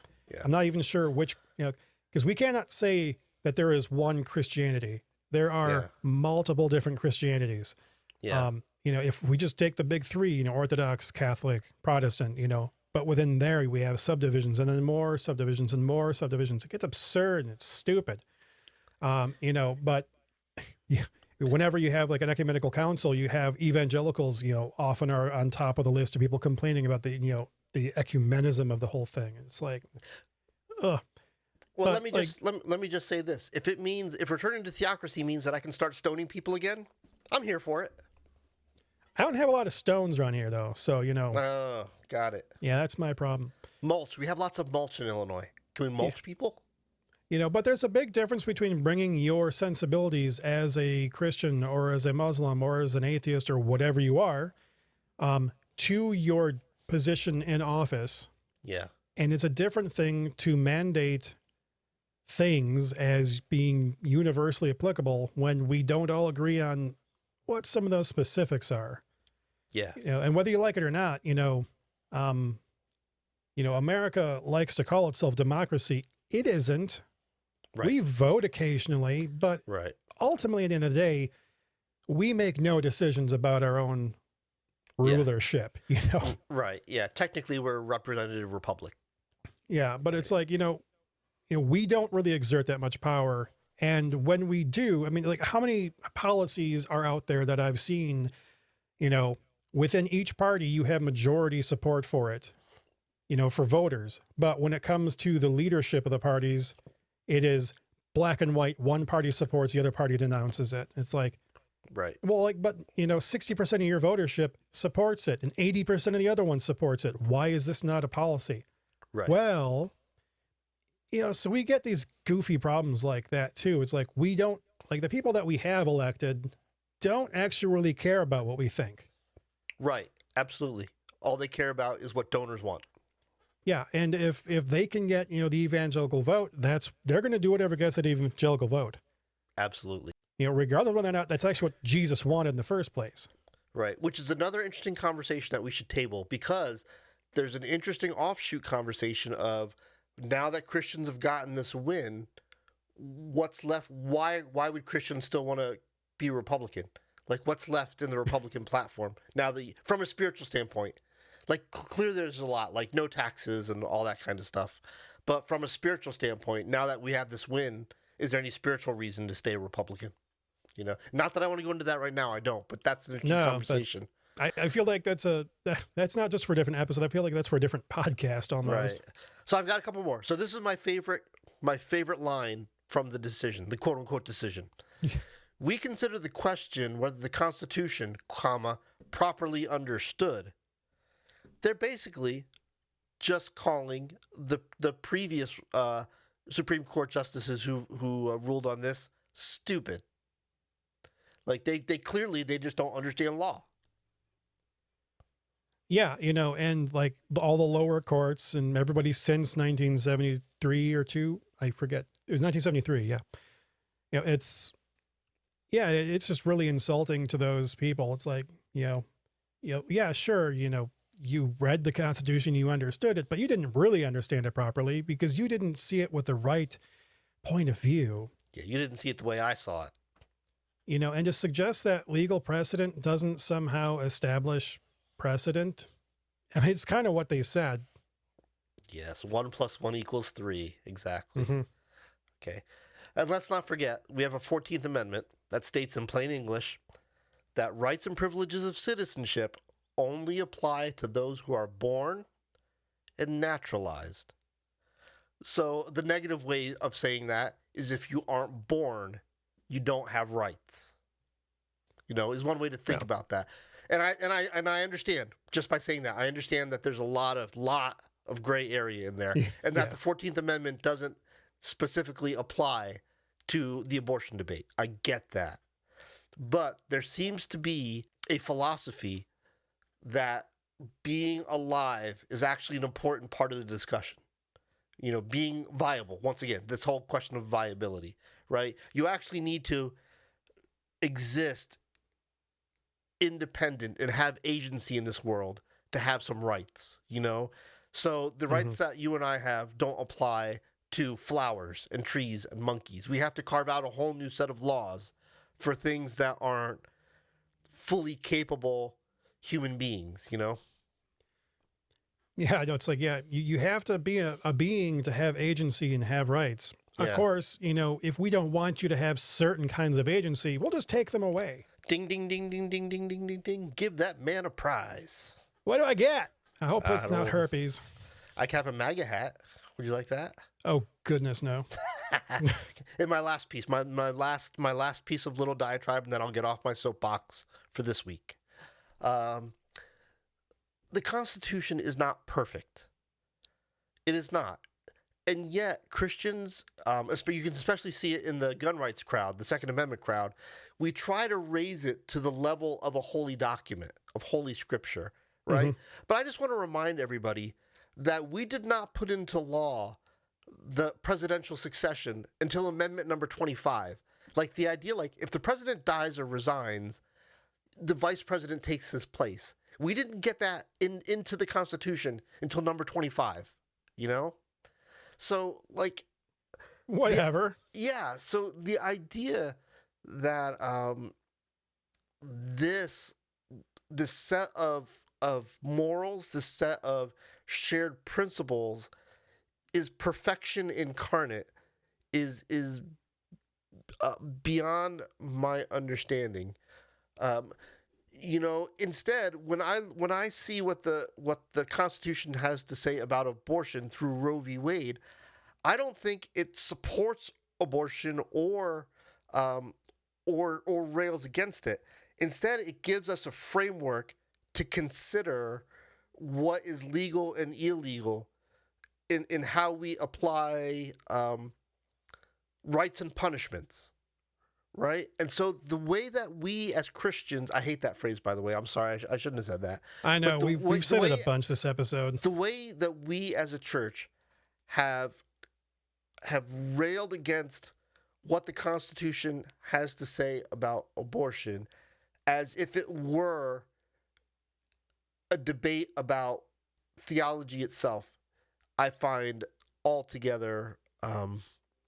Speaker 2: I'm not even sure which, you know, because we cannot say that there is one Christianity. There are multiple different Christianities.
Speaker 1: Yeah.
Speaker 2: You know, if we just take the big three, you know, Orthodox, Catholic, Protestant, you know, but within there we have subdivisions and then more subdivisions and more subdivisions. It gets absurd and it's stupid. You know, but Whenever you have like an ecumenical council, you have evangelicals, often are on top of the list of people complaining about the ecumenism of the whole thing. It's like, ugh.
Speaker 1: Well,
Speaker 2: But,
Speaker 1: let me
Speaker 2: like-
Speaker 1: just let me just say this: if returning to theocracy means that I can start stoning people again, I'm here for it.
Speaker 2: I don't have a lot of stones around here though, so
Speaker 1: Oh, got it.
Speaker 2: yeah, that's my problem.
Speaker 1: Mulch. We have lots of mulch in Illinois. Can we mulch people?
Speaker 2: But there's a big difference between bringing your sensibilities as a Christian or as a Muslim or as an atheist or whatever you are, to your position in office.
Speaker 1: Yeah.
Speaker 2: And it's a different thing to mandate things as being universally applicable when we don't all agree on what some of those specifics are.
Speaker 1: Yeah.
Speaker 2: And whether you like it or not, America likes to call itself democracy. It isn't.
Speaker 1: Right.
Speaker 2: We vote occasionally, but
Speaker 1: Right.
Speaker 2: ultimately at the end of the day, we make no decisions about our own rulership,
Speaker 1: Right. Yeah. Technically, we're a representative republic.
Speaker 2: Yeah, but it's like, we don't really exert that much power. And when we do, I mean, like how many policies are out there that I've seen, within each party, you have majority support for it, for voters. But when it comes to the leadership of the parties, it is black and white. One party supports, the other party denounces it. It's like,
Speaker 1: Right.
Speaker 2: well, 60% of your votership supports it and 80% of the other one supports it. Why is this not a policy?
Speaker 1: Right.
Speaker 2: Well, so we get these goofy problems like that too. It's like, we don't, like the people that we have elected don't actually really care about what we think.
Speaker 1: Right. Absolutely. All they care about is what donors want.
Speaker 2: Yeah. And if they can get, the evangelical vote, they're going to do whatever gets that evangelical vote.
Speaker 1: Absolutely.
Speaker 2: Regardless of whether or not that's actually what Jesus wanted in the first place.
Speaker 1: Right. Which is another interesting conversation that we should table, because there's an interesting offshoot conversation of, now that Christians have gotten this win, what's left? Why would Christians still want to be Republican? Like, what's left in the Republican platform now that, from a spiritual standpoint? Like, clearly there's a lot, like no taxes and all that kind of stuff. But from a spiritual standpoint, now that we have this win, is there any spiritual reason to stay a Republican? Not that I want to go into that right now. I don't, but that's an interesting conversation.
Speaker 2: I feel like that's not just for a different episode. I feel like that's for a different podcast almost.
Speaker 1: Right. So I've got a couple more. So this is my favorite line from the decision, the quote unquote decision. We consider the question whether the Constitution, properly understood. They're basically just calling the previous Supreme Court justices who ruled on this stupid. Like they clearly just don't understand law.
Speaker 2: Yeah, and like all the lower courts and everybody since 1973 or two, I forget. It was 1973, yeah. It's just really insulting to those people. It's like, yeah, sure, you read the Constitution, you understood it, but you didn't really understand it properly because you didn't see it with the right point of view.
Speaker 1: Yeah, you didn't see it the way I saw it.
Speaker 2: And to suggest that legal precedent doesn't somehow establish precedent, I mean, it's kind of what they said.
Speaker 1: Yes, 1 + 1 = 3, exactly.
Speaker 2: Mm-hmm.
Speaker 1: Okay. And let's not forget, we have a 14th Amendment that states in plain English that rights and privileges of citizenship only apply to those who are born and naturalized. So the negative way of saying that is if you aren't born, you don't have rights. Is one way to think about that. And I understand, just by saying that, I understand that there's a lot of gray area in there, and that the 14th Amendment doesn't specifically apply to the abortion debate. I get that. But there seems to be a philosophy that being alive is actually an important part of the discussion. Being viable. Once again, this whole question of viability, right? You actually need to exist independent and have agency in this world to have some rights, So the rights that you and I have don't apply to flowers and trees and monkeys. We have to carve out a whole new set of laws for things that aren't fully capable human beings,
Speaker 2: Yeah, I know. It's like, you have to be a being to have agency and have rights. of
Speaker 1: Yeah.
Speaker 2: course, if we don't want you to have certain kinds of agency, we'll just take them away.
Speaker 1: Ding, ding, ding, ding, ding, ding, ding, ding, ding. Give that man a prize.
Speaker 2: What do I get? I hope
Speaker 1: I
Speaker 2: it's not
Speaker 1: don't-
Speaker 2: herpes.
Speaker 1: I have a MAGA hat. Would you like that?
Speaker 2: Oh, goodness, no.
Speaker 1: In my last piece, my last piece of little diatribe, and then I'll get off my soapbox for this week. The Constitution is not perfect. It is not. And yet, Christians, you can especially see it in the gun rights crowd, the Second Amendment crowd, we try to raise it to the level of a holy document, of holy scripture, right?
Speaker 2: Mhm.
Speaker 1: But I just want to remind everybody that we did not put into law the presidential succession until Amendment number 25. Like the idea, like if the president dies or resigns, the vice president takes his place. We didn't get that into the Constitution until number 25, you know? So, like,
Speaker 2: Whatever.
Speaker 1: yeah, so the idea that this set of morals, this set of shared principles is perfection incarnate is beyond my understanding. Instead, when I see what the Constitution has to say about abortion through Roe v. Wade, I don't think it supports abortion or rails against it. Instead, it gives us a framework to consider what is legal and illegal in how we apply rights and punishments. Right? And so the way that we as Christians, I hate that phrase, by the way. I'm sorry. I shouldn't have said that.
Speaker 2: I know.
Speaker 1: But
Speaker 2: We've said it a bunch this episode.
Speaker 1: The way that we as a church have railed against what the Constitution has to say about abortion as if it were a debate about theology itself, I find altogether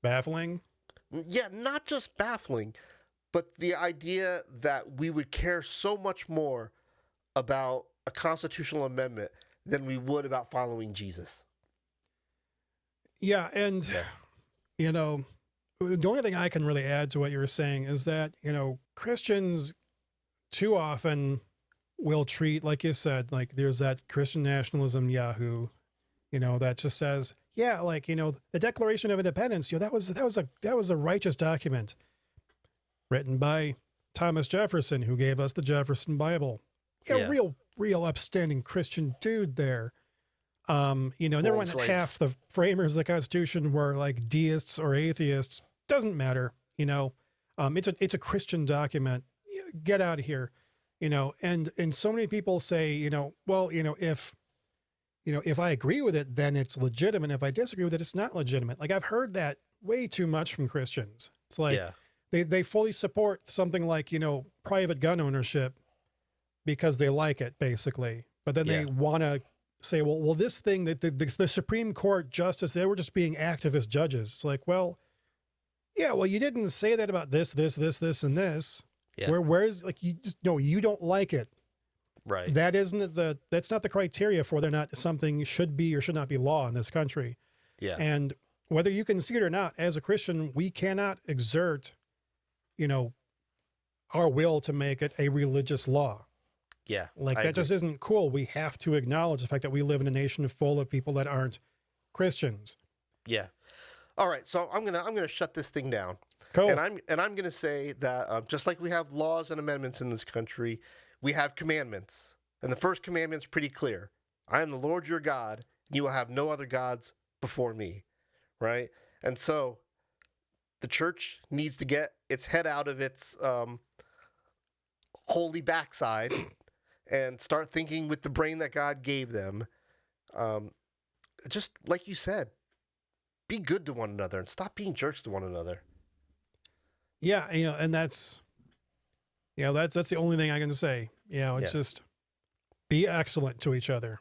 Speaker 2: baffling.
Speaker 1: Yeah, not just baffling, but the idea that we would care so much more about a constitutional amendment than we would about following Jesus.
Speaker 2: Yeah, and the only thing I can really add to what you were saying is that, Christians too often will treat, like you said, like there's that Christian nationalism Yahoo, that just says, yeah, like, the Declaration of Independence, that was a righteous document written by Thomas Jefferson, who gave us the Jefferson Bible.
Speaker 1: Yeah.
Speaker 2: Real upstanding Christian dude there. Never mind that
Speaker 1: slaves.
Speaker 2: half the framers of the Constitution were like deists or atheists. Doesn't matter. It's a Christian document. Get out of here. And so many people say, if I agree with it, then it's legitimate. If I disagree with it, it's not legitimate. Like I've heard that way too much from Christians. It's like they fully support something like, private gun ownership because they like it basically. But then they want to say, well, this thing that the Supreme Court justice, they were just being activist judges. It's like, well, you didn't say that about this, and this.
Speaker 1: Yeah.
Speaker 2: Where's like, you don't like it.
Speaker 1: Right.
Speaker 2: That's not the criteria for whether or not something should be or should not be law in this country.
Speaker 1: Yeah.
Speaker 2: And whether you can see it or not, as a Christian, we cannot exert, our will to make it a religious law.
Speaker 1: Yeah.
Speaker 2: Like
Speaker 1: I
Speaker 2: that
Speaker 1: agree.
Speaker 2: just isn't cool. We have to acknowledge the fact that we live in a nation full of people that aren't Christians.
Speaker 1: Yeah. All right. So I'm gonna shut this thing down.
Speaker 2: Cool.
Speaker 1: And I'm gonna say that just like we have laws and amendments in this country, we have commandments. And the first commandment's pretty clear. I am the Lord your God, and you will have no other gods before me. Right? And so the church needs to get its head out of its holy backside and start thinking with the brain that God gave them. Just like you said, be good to one another and stop being jerks to one another.
Speaker 2: Yeah. And that's the only thing I can say. It's just be excellent to each other.